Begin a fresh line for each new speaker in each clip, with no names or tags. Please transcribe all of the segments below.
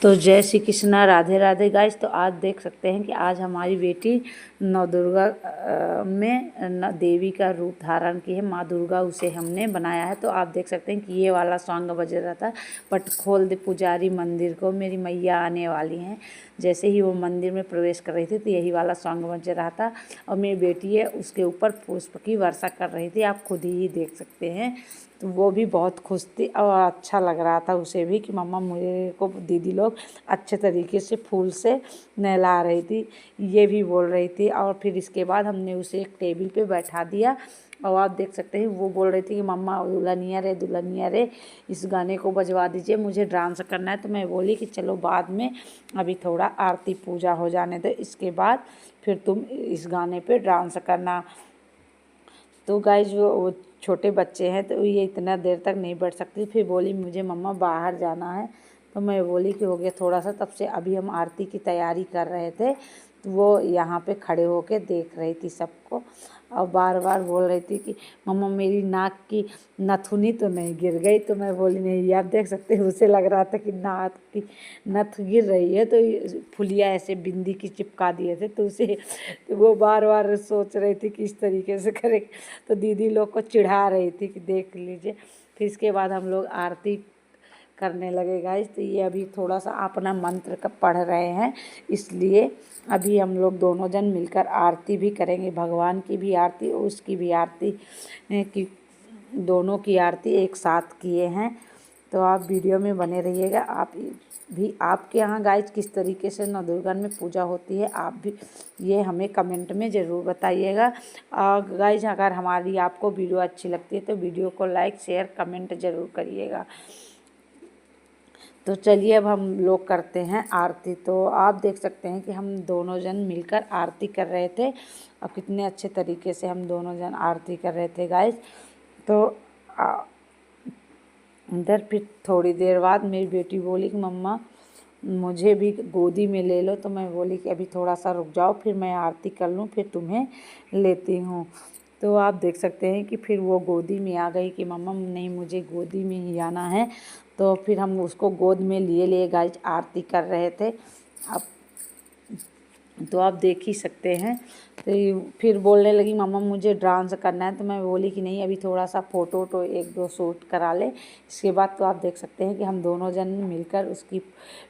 तो जय श्री कृष्णा, राधे राधे गाइस। तो आज देख सकते हैं कि आज हमारी बेटी नवदुर्गा में देवी का रूप धारण की है। माँ दुर्गा उसे हमने बनाया है। तो आप देख सकते हैं कि ये वाला सॉन्ग बज रहा था, पट खोल दे पुजारी मंदिर को, मेरी मैया आने वाली हैं। जैसे ही वो मंदिर में प्रवेश कर रही थी तो यही वाला सॉन्ग बज रहा था और मेरी बेटी है उसके ऊपर पुष्प की वर्षा कर रही थी। आप खुद ही देख सकते हैं। तो वो भी बहुत खुश थी और अच्छा लग रहा था उसे भी कि मम्मा मुझे को दीदी लोग अच्छे तरीके से फूल से नहला रही थी, ये भी बोल रही थी। और फिर इसके बाद हमने उसे एक टेबल पे बैठा दिया और आप देख सकते हैं वो बोल रही थी कि मम्मा दुल्हनिया रे इस गाने को बजवा दीजिए, मुझे डांस करना है। तो मैं बोली कि चलो बाद में, अभी थोड़ा आरती पूजा हो जाने दो, इसके बाद फिर तुम इस गाने पे डांस करना। तो गाइज वो छोटे बच्चे हैं तो ये इतना देर तक नहीं बैठ सकती। फिर बोली मुझे मम्मा बाहर जाना है। तो मैं बोली कि हो गया थोड़ा सा। तब से अभी हम आरती की तैयारी कर रहे थे तो वो यहाँ पे खड़े होके देख रही थी सबको और बार बार बोल रही थी कि मम्मा मेरी नाक की नथुनी तो नहीं गिर गई। तो मैं बोली नहीं, आप देख सकते हैं उसे लग रहा था कि नाक की नथ गिर रही है तो फुलिया ऐसे बिंदी की चिपका दिए थे। तो उसे तो वो बार बार सोच रही थी कि इस तरीके से करे। तो दीदी लोग को चिढ़ा रही थी कि देख लीजिए। फिर इसके बाद हम लोग आरती करने लगे गाइस। तो ये अभी थोड़ा सा अपना मंत्र का पढ़ रहे हैं, इसलिए अभी हम लोग दोनों जन मिलकर आरती भी करेंगे। भगवान की भी आरती और उसकी भी आरती की, दोनों की आरती एक साथ किए हैं। तो आप वीडियो में बने रहिएगा। आप भी आपके यहाँ गाइस किस तरीके से नवदुर्गा में पूजा होती है, आप भी ये हमें कमेंट में ज़रूर बताइएगा। और गाइस अगर हमारी आपको वीडियो अच्छी लगती है तो वीडियो को लाइक शेयर कमेंट ज़रूर करिएगा। तो चलिए अब हम लोग करते हैं आरती। तो आप देख सकते हैं कि हम दोनों जन मिलकर आरती कर रहे थे और कितने अच्छे तरीके से हम दोनों जन आरती कर रहे थे गाइस। तो इधर फिर थोड़ी देर बाद मेरी बेटी बोली कि मम्मा मुझे भी गोदी में ले लो। तो मैं बोली कि अभी थोड़ा सा रुक जाओ, फिर मैं आरती कर लूँ फिर तुम्हें लेती हूँ। तो आप देख सकते हैं कि फिर वो गोदी में आ गई कि मम्मा नहीं मुझे गोदी में ही आना है। तो फिर हम उसको गोद में लिए गाइस आरती कर रहे थे। तो आप देख ही सकते हैं। तो फिर बोलने लगी मम्मा मुझे डांस करना है। तो मैं बोली कि नहीं अभी थोड़ा सा फ़ोटो तो एक दो शूट करा ले, इसके बाद। तो आप देख सकते हैं कि हम दोनों जन मिलकर उसकी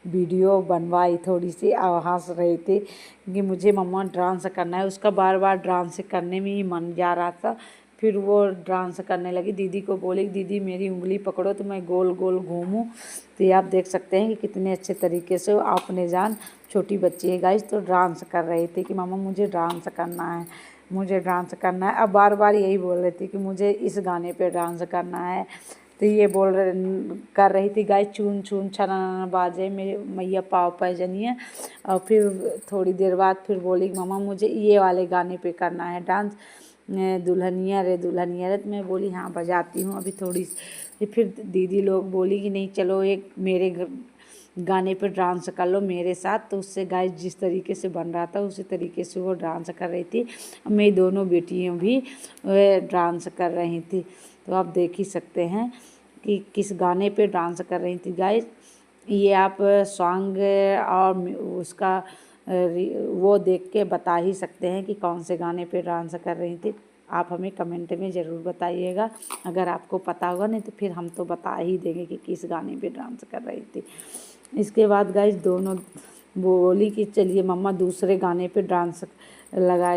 वीडियो बनवाई थोड़ी सी और हंस रही थी कि मुझे मम्मा डांस करना है। उसका बार बार डांस करने में ही मन जा रहा था। फिर वो डांस करने लगी, दीदी को बोली दीदी मेरी उंगली पकड़ो तो मैं गोल गोल घूमूं। तो ये आप देख सकते हैं कि कितने अच्छे तरीके से आपने जान छोटी बच्ची है गाइस तो डांस कर रही थी कि मामा मुझे डांस करना है, मुझे डांस करना है। अब बार बार यही बोल रही थी कि मुझे इस गाने पे डांस करना है। तो ये कर रही थी गाइस चून चून छना बाजे मेरे मैया पाव पैजनिया। और फिर थोड़ी देर बाद फिर बोली मामा मुझे ये वाले गाने पे करना है डांस, दुल्हनिया रे दुल्हनिया रे। तो मैं बोली हाँ बजाती हूँ अभी थोड़ी सी। फिर दीदी लोग बोली कि नहीं चलो एक मेरे गाने पे डांस कर लो मेरे साथ। तो उससे गाइस जिस तरीके से बन रहा था उसी तरीके से वो डांस कर रही थी। मेरी दोनों बेटियाँ भी डांस कर रही थी। तो आप देख ही सकते हैं कि किस गाने पे डांस कर रही थी गाइस। ये आप सॉन्ग और उसका वो देख के बता ही सकते हैं कि कौन से गाने पे डांस कर रही थी। आप हमें कमेंट में ज़रूर बताइएगा अगर आपको पता होगा, नहीं तो फिर हम तो बता ही देंगे कि किस गाने पे डांस कर रही थी। इसके बाद गाइस दोनों बोली कि चलिए मम्मा दूसरे गाने पे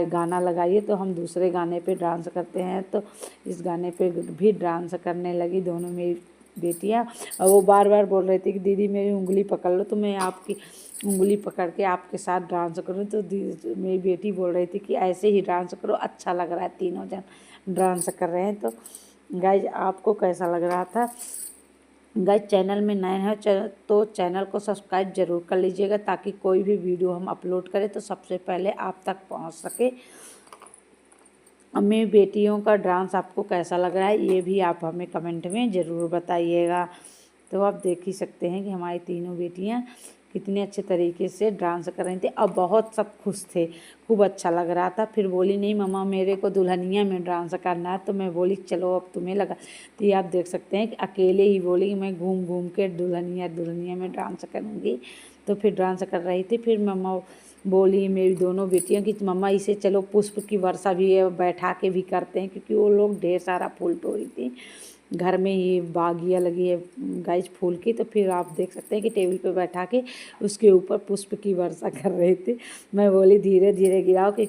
गाना लगाइए। तो हम दूसरे गाने पे डांस करते हैं। तो इस गाने पे भी डांस करने लगी दोनों मेरी बेटियां। और वो बार बार बोल रही थी कि दीदी मेरी उंगली पकड़ लो तो मैं आपकी उंगली पकड़ के आपके साथ डांस करूँ। तो मेरी बेटी बोल रही थी कि ऐसे ही डांस करो, अच्छा लग रहा है, तीनों जन डांस कर रहे हैं। तो गाइज आपको कैसा लग रहा था? गाइज चैनल में नए हैं तो चैनल को सब्सक्राइब जरूर कर लीजिएगा ताकि कोई भी वीडियो हम अपलोड करें तो सबसे पहले आप तक पहुंच सके। मेरी बेटियों का डांस आपको कैसा लग रहा है ये भी आप हमें कमेंट में ज़रूर बताइएगा। तो आप देख ही सकते हैं कि हमारी तीनों बेटियां कितने अच्छे तरीके से डांस कर रही थी और बहुत सब खुश थे, खूब अच्छा लग रहा था। फिर बोली नहीं मम्मा मेरे को दुल्हनिया में डांस करना है, तो मैं बोली चलो अब तुम्हें लगा। तो ये आप देख सकते हैं कि अकेले ही बोली कि मैं घूम घूम के दुल्हनिया में डांस करूँगी। तो फिर डांस कर रही थी। फिर मम्मा बोली मेरी दोनों बेटियां कि मम्मा इसे चलो पुष्प की वर्षा भी बैठा के भी करते हैं, क्योंकि वो लोग ढेर सारा फूल तोड़ी थी, घर में ही बागिया लगी है गाइस फूल की। तो फिर आप देख सकते हैं कि टेबल पे बैठा के उसके ऊपर पुष्प की वर्षा कर रहे थे। मैं बोली धीरे धीरे गिराओ कि